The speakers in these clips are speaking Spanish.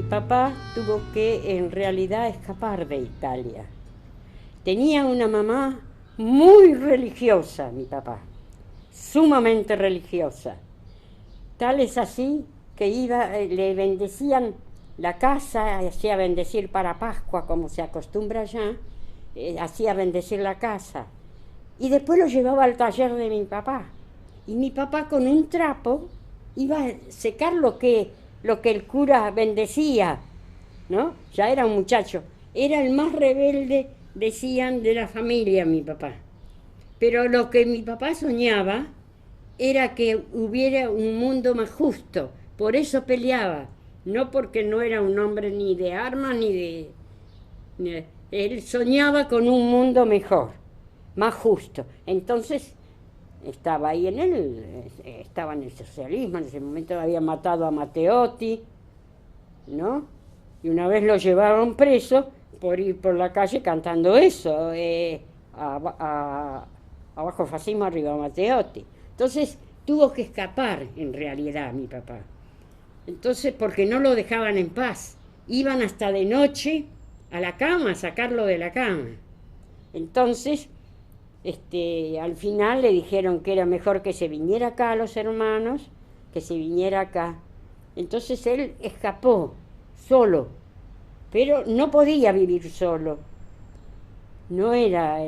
papá tuvo que en realidad escapar de Italia. Tenía una mamá muy religiosa, mi papá, sumamente religiosa. Tal es así que le bendecían la casa, hacía bendecir para Pascua, como se acostumbra allá, hacía bendecir la casa. Y después lo llevaba al taller de mi papá. Y mi papá con un trapo iba a secar lo que el cura bendecía, ¿no? Ya era un muchacho. Era el más rebelde, decían, de la familia, mi papá. Pero lo que mi papá soñaba era que hubiera un mundo más justo. Por eso peleaba. No porque no era un hombre ni de armas ni de... Él soñaba con un mundo mejor, más justo. Entonces estaba ahí estaba en el socialismo. En ese momento había matado a Matteotti, ¿no? Y una vez lo llevaron preso por ir por la calle cantando eso, abajo fascismo, arriba Matteotti. Entonces tuvo que escapar en realidad mi papá. Entonces, porque no lo dejaban en paz, iban hasta de noche a la cama, a sacarlo de la cama. Entonces, al final le dijeron que era mejor que se viniera acá a los hermanos, que se viniera acá. Entonces él escapó, solo, pero no podía vivir solo. No era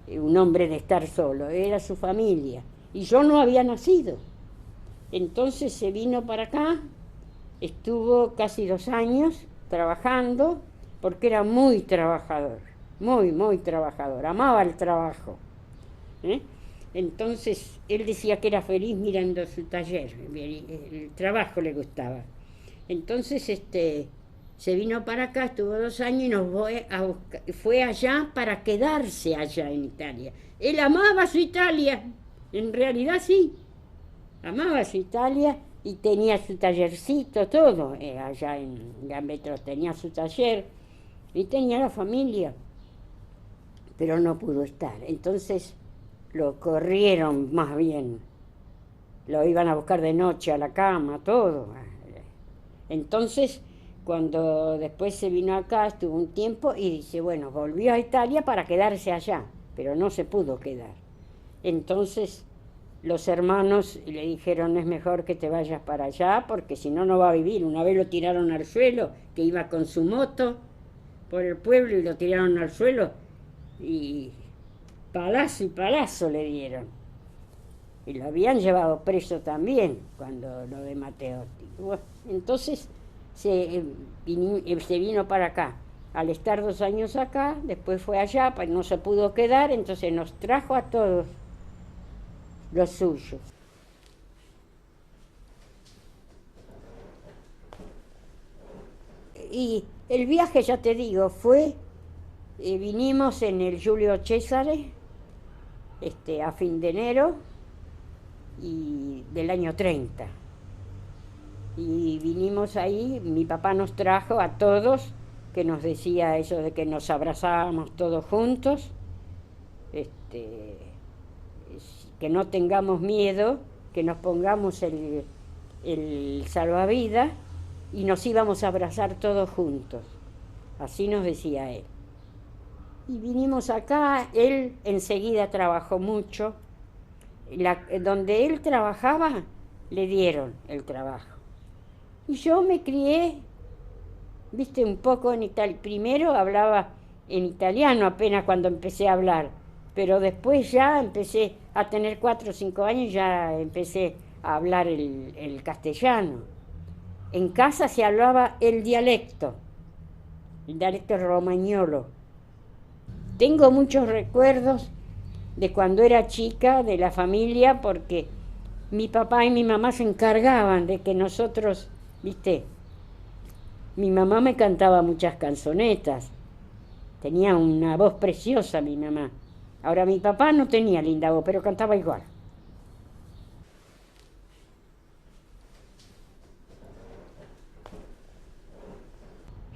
un hombre de estar solo, era su familia. Y yo no había nacido. Entonces se vino para acá, estuvo casi 2 años trabajando, porque era muy trabajador, muy, muy trabajador, amaba el trabajo. Entonces él decía que era feliz mirando su taller, el trabajo le gustaba. Entonces se vino para acá, estuvo 2 años y nos fue allá para quedarse allá en Italia. Él amaba su Italia, en realidad sí, amaba su Italia y tenía su tallercito, todo, allá en Gambetto tenía su taller y tenía la familia, pero no pudo estar. Entonces lo corrieron más bien, lo iban a buscar de noche a la cama, todo. Entonces, cuando después se vino acá, estuvo un tiempo y dice, bueno, volvió a Italia para quedarse allá, pero no se pudo quedar. Entonces los hermanos le dijeron, es mejor que te vayas para allá, porque si no, no va a vivir. Una vez lo tiraron al suelo, que iba con su moto por el pueblo y lo tiraron al suelo y palazo le dieron. Y lo habían llevado preso también cuando lo de Matteotti. Bueno, entonces se vino para acá. Al estar 2 años acá, después fue allá, pues no se pudo quedar, entonces nos trajo a todos los suyos. Y el viaje, ya te digo, vinimos en el Giulio Cesare, a fin de enero y del año 30. Y vinimos ahí, mi papá nos trajo a todos, que nos decía eso de que nos abrazábamos todos juntos, que no tengamos miedo, que nos pongamos el salvavidas y nos íbamos a abrazar todos juntos. Así nos decía él. Y vinimos acá, él enseguida trabajó mucho. Donde él trabajaba, le dieron el trabajo. Y yo me crié, viste, un poco en italiano. Primero hablaba en italiano apenas cuando empecé a hablar, pero después ya empecé a tener 4 o 5 años, ya empecé a hablar el castellano. En casa se hablaba el dialecto romagnolo. Tengo muchos recuerdos de cuando era chica, de la familia, porque mi papá y mi mamá se encargaban de que nosotros, viste, mi mamá me cantaba muchas canzonetas, tenía una voz preciosa mi mamá. Ahora mi papá no tenía linda voz, pero cantaba igual.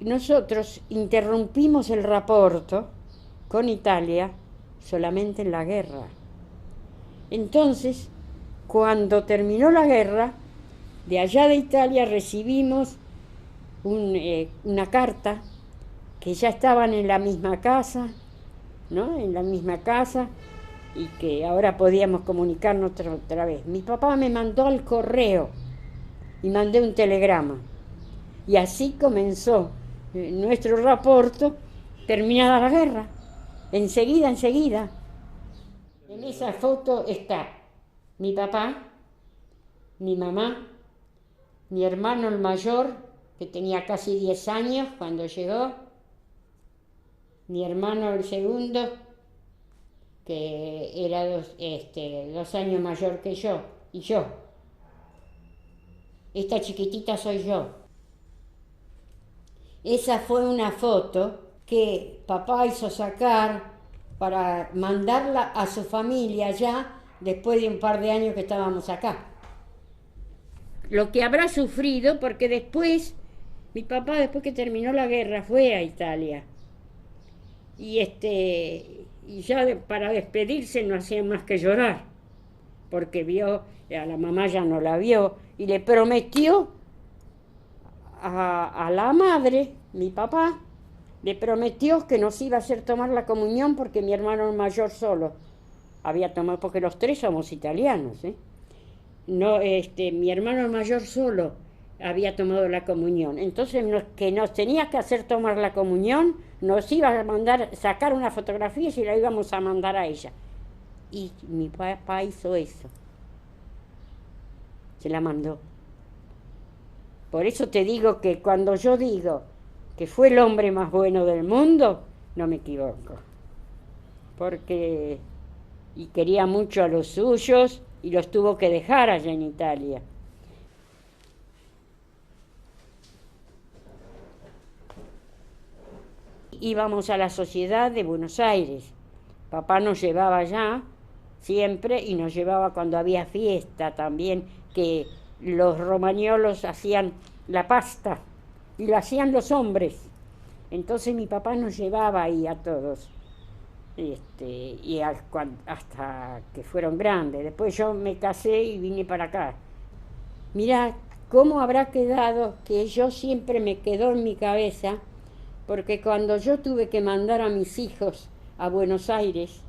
Nosotros interrumpimos el rapporto con Italia solamente en la guerra. Entonces, cuando terminó la guerra, de allá de Italia recibimos una carta que ya estaban en la misma casa, ¿no? En la misma casa, y que ahora podíamos comunicarnos otra vez. Mi papá me mandó al correo y mandé un telegrama. Y así comenzó nuestro rapporto terminada la guerra. Enseguida. En esa foto está mi papá, mi mamá, mi hermano el mayor, que tenía casi 10 años cuando llegó, mi hermano el segundo, que era 2 años mayor que yo, y yo. Esta chiquitita soy yo. Esa fue una foto que papá hizo sacar para mandarla a su familia ya después de un par de años que estábamos acá. Lo que habrá sufrido, porque después, mi papá después que terminó la guerra fue a Italia. Y ya para despedirse no hacía más que llorar, porque vio, a la mamá ya no la vio, y le prometió a la madre, mi papá, le prometió que nos iba a hacer tomar la comunión porque mi hermano mayor solo había tomado, porque los tres somos italianos, ¿eh? No, mi hermano mayor solo había tomado la comunión. Entonces, que nos tenía que hacer tomar la comunión, nos iba a mandar, sacar una fotografía y la íbamos a mandar a ella. Y mi papá hizo eso. Se la mandó. Por eso te digo que cuando yo digo que fue el hombre más bueno del mundo, no me equivoco. Porque y quería mucho a los suyos y los tuvo que dejar allá en Italia. Íbamos a la Sociedad de Buenos Aires. Papá nos llevaba allá siempre y nos llevaba cuando había fiesta también, que los romagnolos hacían la pasta y la hacían los hombres. Entonces mi papá nos llevaba ahí a todos. Hasta que fueron grandes. Después yo me casé y vine para acá. Mirá cómo habrá quedado, que yo siempre me quedó en mi cabeza, porque cuando yo tuve que mandar a mis hijos a Buenos Aires,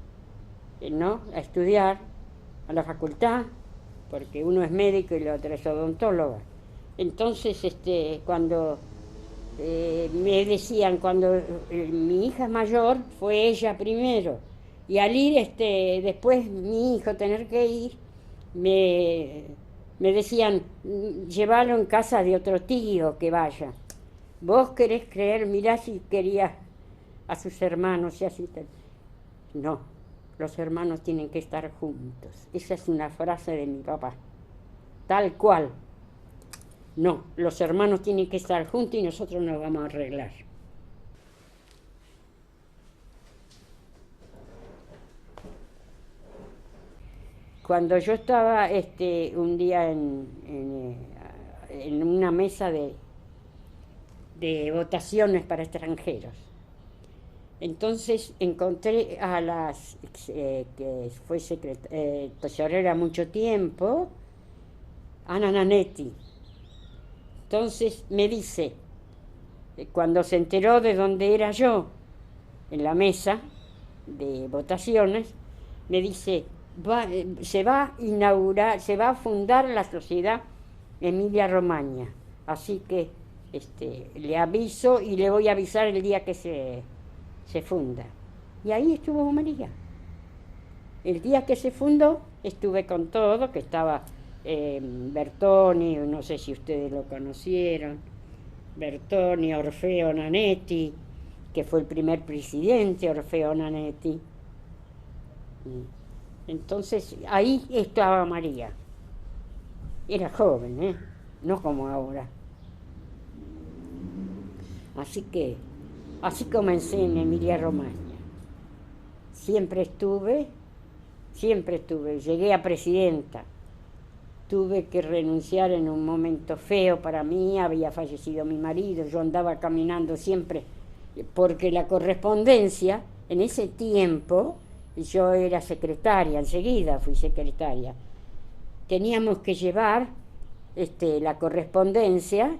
¿no?, a estudiar a la facultad, porque uno es médico y el otro es odontóloga. Entonces, cuando me decían, cuando mi hija mayor fue ella primero, y al ir después mi hijo tener que ir, me decían, llévalo en casa de otro tío que vaya. Vos querés creer, mirá si quería a sus hermanos y así. No, los hermanos tienen que estar juntos. Esa es una frase de mi papá, tal cual. No, los hermanos tienen que estar juntos y nosotros nos vamos a arreglar. Cuando yo estaba un día en una mesa de votaciones para extranjeros, entonces encontré a que fue tesorera mucho tiempo, Ana Nanetti. Entonces me dice, cuando se enteró de dónde era yo, en la mesa de votaciones, me dice, se va a inaugurar, se va a fundar la Sociedad Emilia Romagna, así que le aviso y le voy a avisar el día que se funda. Y ahí estuvo María. El día que se fundó estuve con todo, que estaba Bertoni, no sé si ustedes lo conocieron, Bertoni, Orfeo Nanetti, que fue el primer presidente, Orfeo Nanetti. Entonces ahí estaba María. Era joven, no como ahora. Así que así comencé en Emilia Romagna. Siempre estuve, llegué a presidenta. Tuve que renunciar en un momento feo para mí, había fallecido mi marido, yo andaba caminando siempre, porque la correspondencia, en ese tiempo, yo era secretaria, enseguida fui secretaria. Teníamos que llevar la correspondencia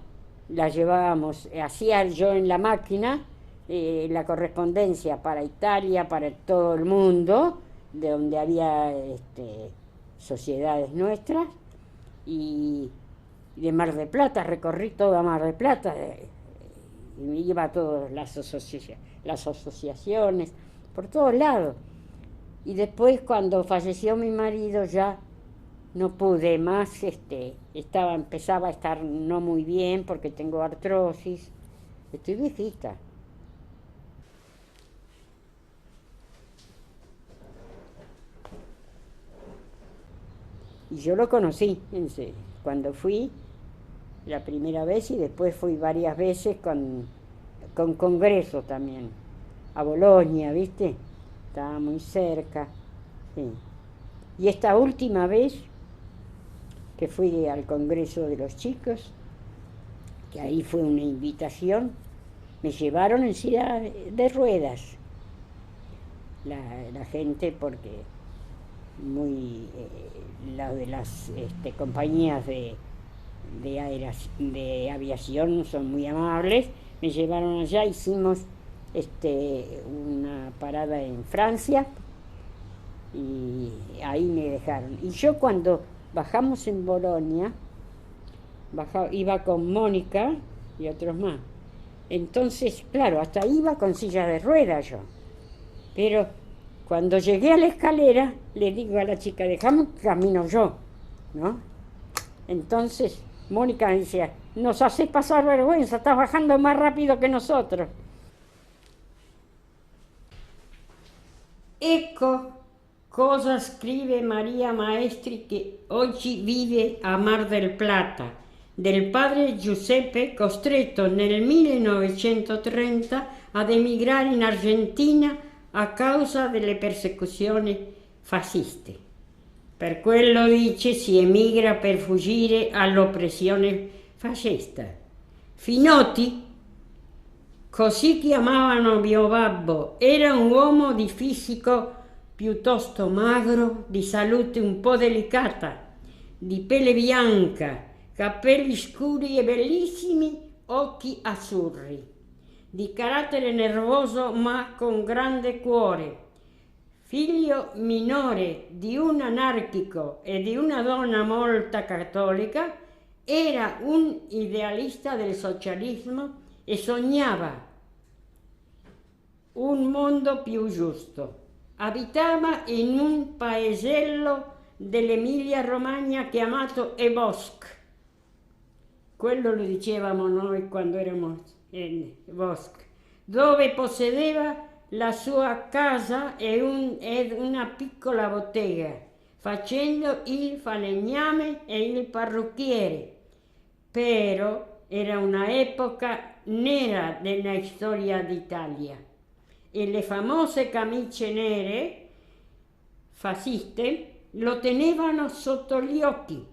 la llevábamos, hacía yo en la máquina la correspondencia para Italia, para todo el mundo, de donde había sociedades nuestras, y de Mar del Plata, recorrí toda Mar del Plata, y me iba a todas las asociaciones, por todos lados. Y después, cuando falleció mi marido, ya no pude más, empezaba a estar no muy bien porque tengo artrosis, estoy viejita. Y yo lo conocí cuando fui la primera vez, y después fui varias veces con congreso también, a Bolonia, ¿viste? Estaba muy cerca. Sí. Y esta última vez que fui al congreso de los chicos, que ahí fue una invitación, me llevaron en silla de ruedas la gente, porque muy de las compañías de aviación son muy amables. Me llevaron allá, hicimos una parada en Francia y ahí me dejaron. Y yo, cuando bajamos en Bolonia, iba con Mónica y otros más. Entonces, claro, hasta iba con silla de ruedas yo. Pero cuando llegué a la escalera, le digo a la chica, dejame camino yo, ¿no? Entonces Mónica me decía, nos haces pasar vergüenza, estás bajando más rápido que nosotros. Ecco cosa scrive Maria Maestri, che oggi vive a Mar del Plata, del padre Giuseppe, costretto nel 1930 ad emigrare in Argentina a causa delle persecuzioni fasciste. Per quello, dice, si emigra per fuggire all'oppressione fascista. Finoti, così chiamavano mio babbo, era un uomo di fisico piuttosto magro, di salute un po' delicata, di pelle bianca, capelli scuri e bellissimi occhi azzurri, di carattere nervoso ma con grande cuore. Figlio minore di un anarchico e di una donna molto cattolica, era un idealista del socialismo e sognava un mondo più giusto. Abitava in un paesello dell'Emilia Romagna chiamato Ebosc. Quello lo dicevamo noi quando eravamo in Ebosc, dove possedeva la sua casa e una piccola bottega, facendo il falegname e il parrucchiere. Però era una epoca nera nella storia d'Italia e le famose camicie nere fasciste lo tenevano sotto gli occhi.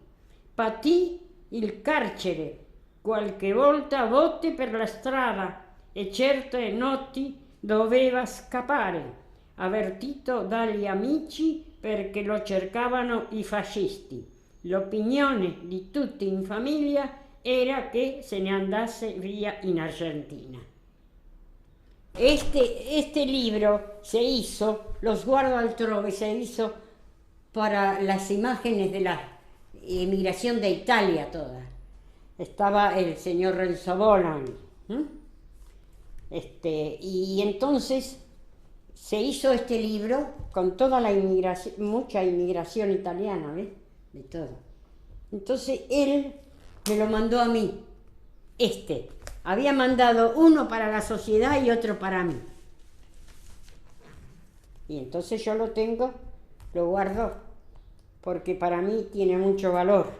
Patì il carcere, qualche volta botte per la strada, e certe notti doveva scappare, avvertito dagli amici perché lo cercavano i fascisti. L'opinione di tutti in famiglia era che se ne andasse via in Argentina. Este libro se hizo, Lo sguardo altrove, se hizo para las imágenes de la emigración de Italia toda. Estaba el señor Renzo Bolan, y entonces se hizo este libro con toda la inmigración, mucha inmigración italiana, ¿ves? De todo. Entonces él me lo mandó a mí, había mandado uno para la sociedad y otro para mí. Y entonces yo lo tengo, lo guardo, porque para mí tiene mucho valor.